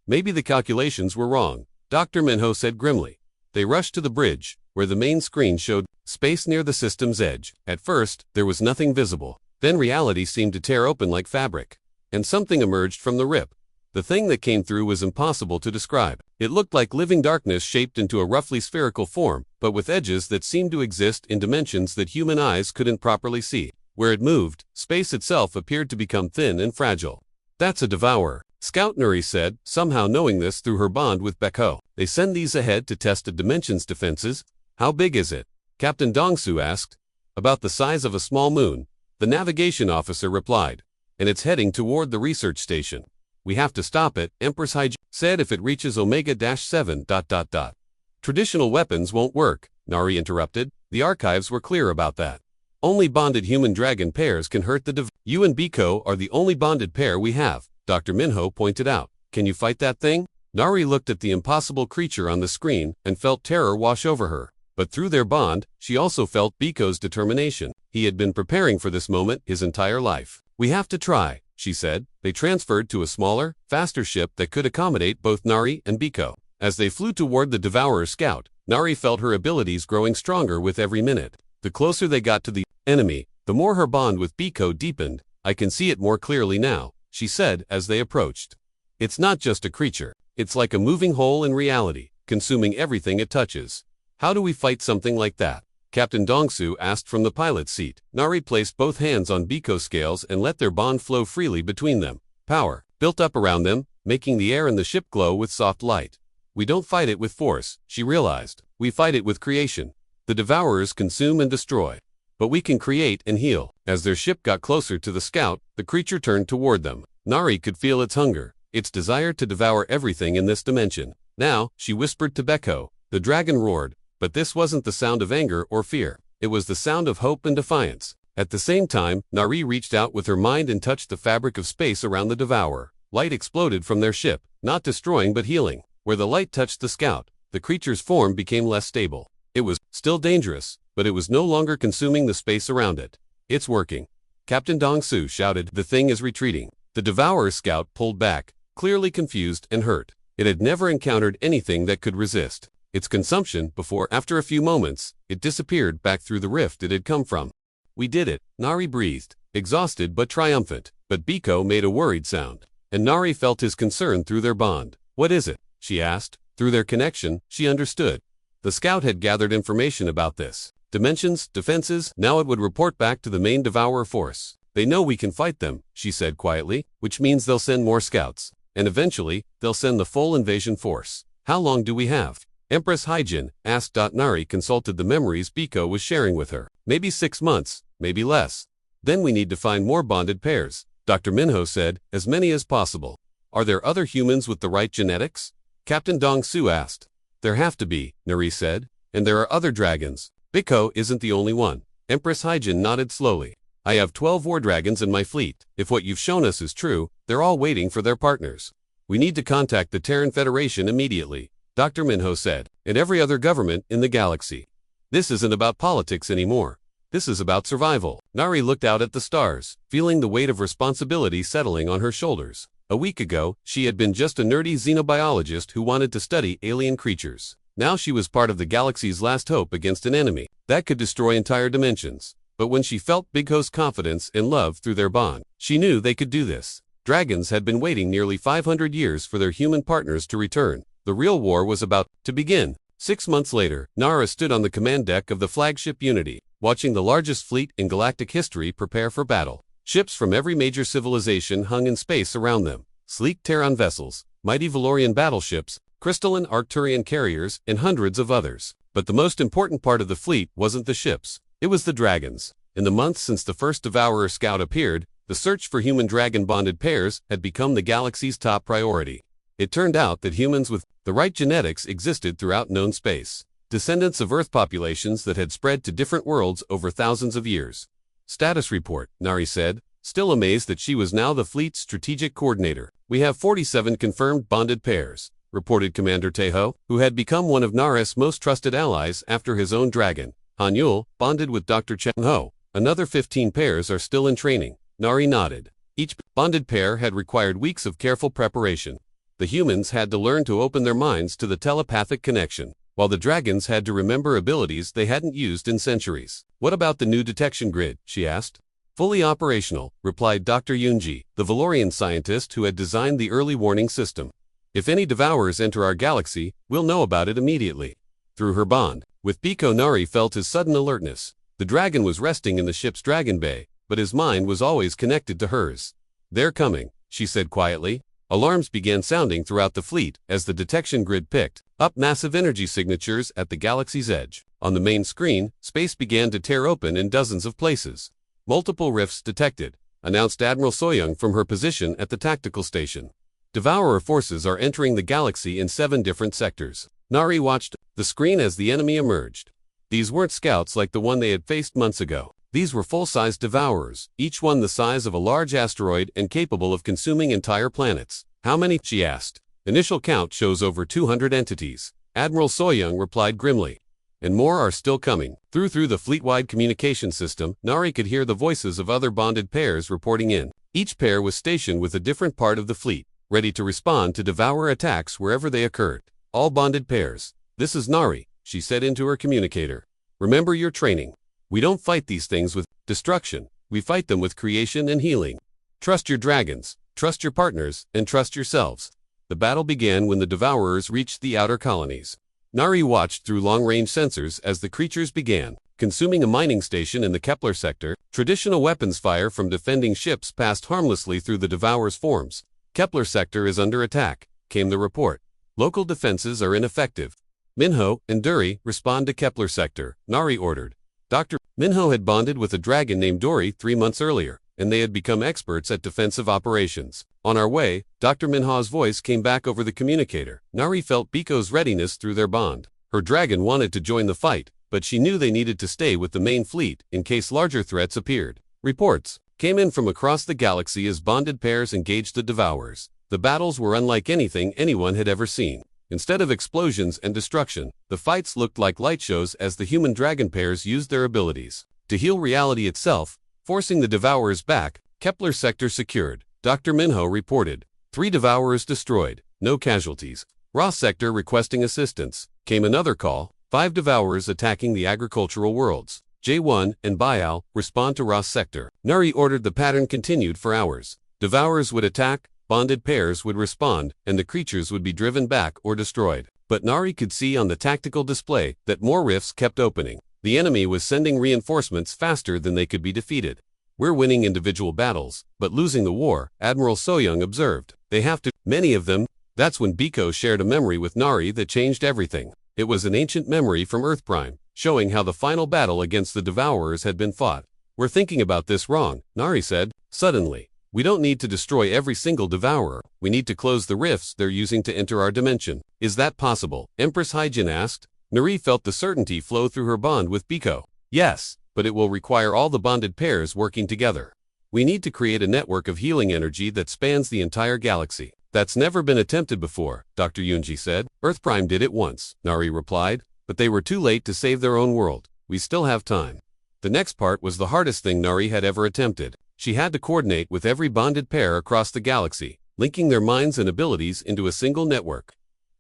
Maybe the calculations were wrong, Dr. Minho said grimly. They rushed to the bridge, where the main screen showed space near the system's edge. At first, there was nothing visible. Then reality seemed to tear open like fabric. And something emerged from the rip. The thing that came through was impossible to describe. It looked like living darkness shaped into a roughly spherical form, but with edges that seemed to exist in dimensions that human eyes couldn't properly see. Where it moved, space itself appeared to become thin and fragile. That's a devourer, Scout Nuri said, somehow knowing this through her bond with Beko. They send these ahead to test a dimension's defenses. How big is it? Captain Dongsu asked. About the size of a small moon, the navigation officer replied. And it's heading toward the research station. We have to stop it, Empress Hyjin said if it reaches Omega-7. Traditional weapons won't work, Nari interrupted. The archives were clear about that. Only bonded human-dragon pairs can hurt the You and Biko are the only bonded pair we have, Dr. Minho pointed out. Can you fight that thing? Nari looked at the impossible creature on the screen and felt terror wash over her. But through their bond, she also felt Biko's determination. He had been preparing for this moment his entire life. We have to try, she said. They transferred to a smaller, faster ship that could accommodate both Nari and Biko. As they flew toward the Devourer Scout, Nari felt her abilities growing stronger with every minute. The closer they got to the enemy, the more her bond with Biko deepened. I can see it more clearly now, she said as they approached. It's not just a creature. It's like a moving hole in reality, consuming everything it touches. How do we fight something like that? Captain Dongsu asked from the pilot's seat. Nari placed both hands on Biko's scales and let their bond flow freely between them. Power built up around them, making the air in the ship glow with soft light. We don't fight it with force, she realized. We fight it with creation. The Devourers consume and destroy. But we can create and heal. As their ship got closer to the scout, the creature turned toward them. Nari could feel its hunger, its desire to devour everything in this dimension. Now, she whispered to Beko. The dragon roared, but this wasn't the sound of anger or fear. It was the sound of hope and defiance. At the same time, Nari reached out with her mind and touched the fabric of space around the Devourer. Light exploded from their ship, not destroying but healing. Where the light touched the scout, the creature's form became less stable. It was still dangerous, but it was no longer consuming the space around it. It's working. Captain Dongsu shouted, the thing is retreating. The Devourer Scout pulled back, clearly confused and hurt. It had never encountered anything that could resist its consumption before. After a few moments, it disappeared back through the rift it had come from. We did it, Nari breathed, exhausted but triumphant. But Biko made a worried sound, and Nari felt his concern through their bond. What is it? She asked. Through their connection, she understood. The scout had gathered information about this. Dimensions, defenses, now it would report back to the main Devourer force. They know we can fight them, she said quietly, which means they'll send more scouts. And eventually, they'll send the full invasion force. How long do we have? Empress Hyjin asked. Nari consulted the memories Biko was sharing with her. Maybe 6 months, maybe less. Then we need to find more bonded pairs, Dr. Minho said, as many as possible. Are there other humans with the right genetics? Captain Dongsu asked. There have to be, Nari said. And there are other dragons. Biko isn't the only one. Empress Hyjin nodded slowly. I have 12 war dragons in my fleet. If what you've shown us is true, they're all waiting for their partners. We need to contact the Terran Federation immediately. Dr. Minho said, and every other government in the galaxy. This isn't about politics anymore. This is about survival. Nari looked out at the stars, feeling the weight of responsibility settling on her shoulders. A week ago, she had been just a nerdy xenobiologist who wanted to study alien creatures. Now she was part of the galaxy's last hope against an enemy that could destroy entire dimensions. But when she felt Big O's confidence and love through their bond, she knew they could do this. Dragons had been waiting nearly 500 years for their human partners to return. The real war was about to begin. 6 months later, Nara stood on the command deck of the flagship Unity, watching the largest fleet in galactic history prepare for battle. Ships from every major civilization hung in space around them. Sleek Terran vessels, mighty Valorian battleships, crystalline Arcturian carriers, and hundreds of others. But the most important part of the fleet wasn't the ships. It was the dragons. In the months since the first Devourer scout appeared, the search for human-dragon bonded pairs had become the galaxy's top priority. It turned out that humans with the right genetics existed throughout known space. Descendants of Earth populations that had spread to different worlds over thousands of years. Status report, Nari said, still amazed that she was now the fleet's strategic coordinator. We have 47 confirmed bonded pairs, reported Commander Tejo, who had become one of Nara's most trusted allies after his own dragon, Hanyul, bonded with Dr. Chen Ho. Another 15 pairs are still in training. Nari nodded. Each bonded pair had required weeks of careful preparation. The humans had to learn to open their minds to the telepathic connection, while the dragons had to remember abilities they hadn't used in centuries. What about the new detection grid? She asked. Fully operational, replied Dr. Yunji, the Valorian scientist who had designed the early warning system. If any Devourers enter our galaxy, we'll know about it immediately. Through her bond with Biko, Nari felt his sudden alertness. The dragon was resting in the ship's dragon bay, but his mind was always connected to hers. They're coming, she said quietly. Alarms began sounding throughout the fleet as the detection grid picked up massive energy signatures at the galaxy's edge. On the main screen, space began to tear open in dozens of places. Multiple rifts detected, announced Admiral Soyoung from her position at the tactical station. Devourer forces are entering the galaxy in 7 different sectors. Nari watched the screen as the enemy emerged. These weren't scouts like the one they had faced months ago. These were full-sized Devourers, each one the size of a large asteroid and capable of consuming entire planets. How many? She asked. Initial count shows over 200 entities. Admiral Soyoung replied grimly. And more are still coming. Through the fleet-wide communication system, Nari could hear the voices of other bonded pairs reporting in. Each pair was stationed with a different part of the fleet, ready to respond to Devourer attacks wherever they occurred. All bonded pairs. This is Nari, she said into her communicator. Remember your training. We don't fight these things with destruction. We fight them with creation and healing. Trust your dragons, trust your partners, and trust yourselves. The battle began when the Devourers reached the outer colonies. Nari watched through long-range sensors as the creatures began consuming a mining station in the Kepler sector. Traditional weapons fire from defending ships passed harmlessly through the Devourers' forms. Kepler sector is under attack, came the report. Local defenses are ineffective. Minho and Duri respond to Kepler sector, Nari ordered. Dr. Minho had bonded with a dragon named Dori 3 months earlier, and they had become experts at defensive operations. On our way, Dr. Minho's voice came back over the communicator. Nari felt Biko's readiness through their bond. Her dragon wanted to join the fight, but she knew they needed to stay with the main fleet in case larger threats appeared. Reports came in from across the galaxy as bonded pairs engaged the Devourers. The battles were unlike anything anyone had ever seen. Instead of explosions and destruction, the fights looked like light shows as the human-dragon pairs used their abilities to heal reality itself, forcing the Devourers back. Kepler sector secured, Dr. Minho reported. 3 Devourers destroyed, no casualties. Ross sector requesting assistance. Came another call, 5 Devourers attacking the agricultural worlds. J1 and Bial respond to Ross sector. Nari ordered. The pattern continued for hours. Devourers would attack, bonded pairs would respond, and the creatures would be driven back or destroyed. But Nari could see on the tactical display that more rifts kept opening. The enemy was sending reinforcements faster than they could be defeated. We're winning individual battles, but losing the war, Admiral Soyoung observed. They have to, many of them. That's when Biko shared a memory with Nari that changed everything. It was an ancient memory from Earth Prime, showing how the final battle against the Devourers had been fought. We're thinking about this wrong, Nari said, suddenly. We don't need to destroy every single Devourer. We need to close the rifts they're using to enter our dimension. Is that possible? Empress Hyjin asked. Nari felt the certainty flow through her bond with Biko. Yes, but it will require all the bonded pairs working together. We need to create a network of healing energy that spans the entire galaxy. That's never been attempted before, Dr. Yunji said. Earth Prime did it once, Nari replied, but they were too late to save their own world. We still have time. The next part was the hardest thing Nari had ever attempted. She had to coordinate with every bonded pair across the galaxy, linking their minds and abilities into a single network.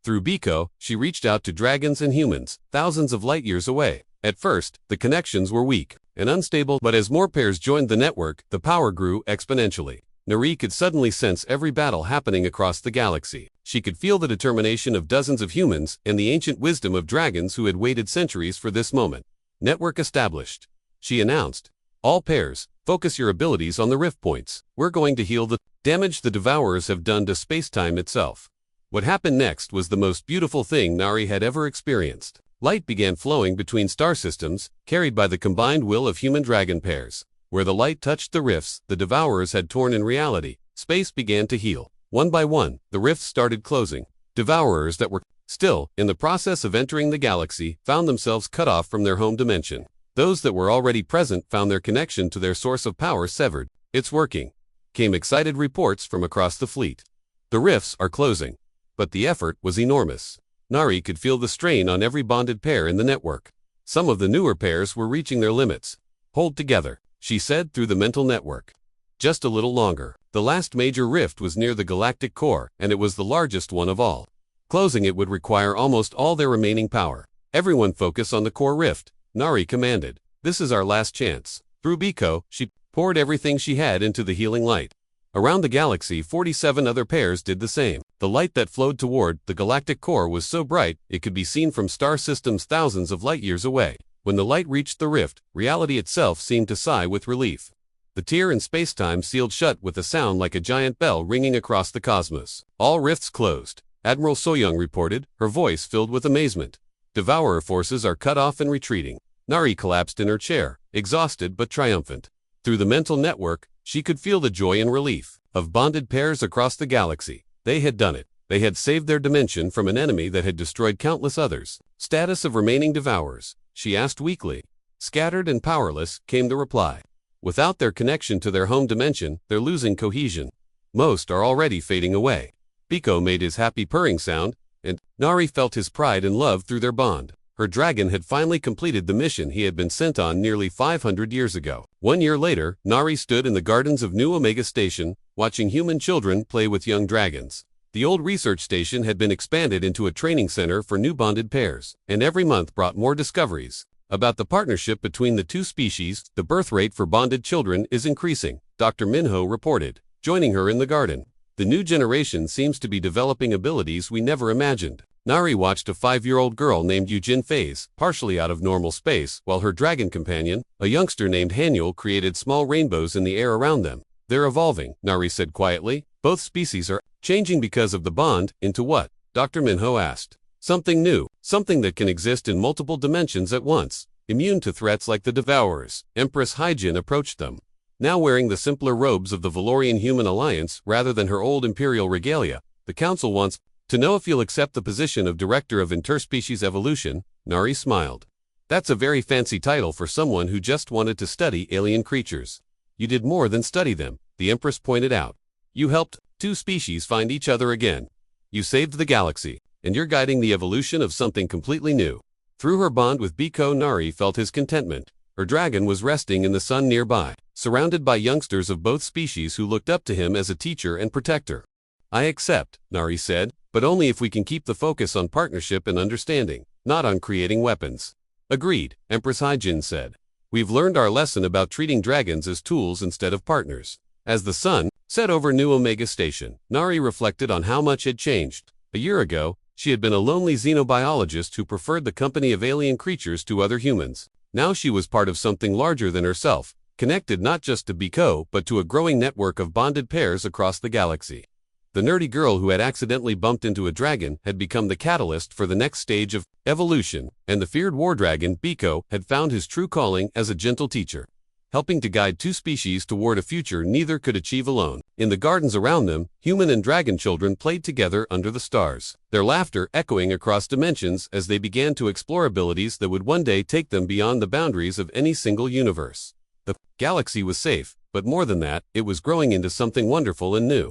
Through Biko, she reached out to dragons and humans, thousands of light years away. At first, the connections were weak and unstable, but as more pairs joined the network, the power grew exponentially. Nari could suddenly sense every battle happening across the galaxy. She could feel the determination of dozens of humans and the ancient wisdom of dragons who had waited centuries for this moment. Network established. She announced, all pairs, focus your abilities on the rift points. We're going to heal the damage the Devourers have done to space-time itself. What happened next was the most beautiful thing Nari had ever experienced. Light began flowing between star systems, carried by the combined will of human-dragon pairs. Where the light touched the rifts the Devourers had torn in reality, space began to heal. One by one, the rifts started closing. Devourers that were still in the process of entering the galaxy found themselves cut off from their home dimension. Those that were already present found their connection to their source of power severed. It's working, came excited reports from across the fleet. The rifts are closing. But the effort was enormous. Nari could feel the strain on every bonded pair in the network. Some of the newer pairs were reaching their limits. Hold together, she said through the mental network. Just a little longer. The last major rift was near the galactic core, and it was the largest one of all. Closing it would require almost all their remaining power. Everyone focus on the core rift, Nari commanded. This is our last chance. Through Biko, she poured everything she had into the healing light. Around the galaxy, 47 other pairs did the same. The light that flowed toward the galactic core was so bright, it could be seen from star systems thousands of light years away. When the light reached the rift, reality itself seemed to sigh with relief. The tier in spacetime sealed shut with a sound like a giant bell ringing across the cosmos. All rifts closed, Admiral Soyoung reported, her voice filled with amazement. Devourer forces are cut off and retreating. Nari collapsed in her chair, exhausted but triumphant. Through the mental network, she could feel the joy and relief of bonded pairs across the galaxy. They had done it. They had saved their dimension from an enemy that had destroyed countless others. Status of remaining Devourers, she asked weakly. Scattered and powerless, came the reply. Without their connection to their home dimension, they're losing cohesion. Most are already fading away. Biko made his happy purring sound, and Nari felt his pride and love through their bond. Her dragon had finally completed the mission he had been sent on nearly 500 years ago. 1 year later, Nari stood in the gardens of New Omega Station, watching human children play with young dragons. The old research station had been expanded into a training center for new bonded pairs, and every month brought more discoveries. About the partnership between the two species, the birth rate for bonded children is increasing, Dr. Minho reported, joining her in the garden. The new generation seems to be developing abilities we never imagined. Nari watched a 5-year-old girl named Eugene phase, partially out of normal space, while her dragon companion, a youngster named Haniel, created small rainbows in the air around them. They're evolving, Nari said quietly. Both species are changing because of the bond. Into what? Dr. Minho asked. Something new, something that can exist in multiple dimensions at once, immune to threats like the Devourers. Empress Hyjin approached them. Now wearing the simpler robes of the Valorian Human Alliance rather than her old imperial regalia, the council wants to know if you'll accept the position of Director of Interspecies Evolution. Nari smiled. That's a very fancy title for someone who just wanted to study alien creatures. You did more than study them, the Empress pointed out. You helped two species find each other again. You saved the galaxy, and you're guiding the evolution of something completely new. Through her bond with Biko, Nari felt his contentment. Her dragon was resting in the sun nearby, surrounded by youngsters of both species who looked up to him as a teacher and protector. I accept, Nari said, but only if we can keep the focus on partnership and understanding, not on creating weapons. Agreed, Empress Hyjin said. We've learned our lesson about treating dragons as tools instead of partners. As the sun set over New Omega Station, Nari reflected on how much had changed. A year ago, she had been a lonely xenobiologist who preferred the company of alien creatures to other humans. Now she was part of something larger than herself, connected not just to Biko but to a growing network of bonded pairs across the galaxy. The nerdy girl who had accidentally bumped into a dragon had become the catalyst for the next stage of evolution, and the feared war dragon, Biko, had found his true calling as a gentle teacher, helping to guide two species toward a future neither could achieve alone. In the gardens around them, human and dragon children played together under the stars, their laughter echoing across dimensions as they began to explore abilities that would one day take them beyond the boundaries of any single universe. The galaxy was safe, but more than that, it was growing into something wonderful and new.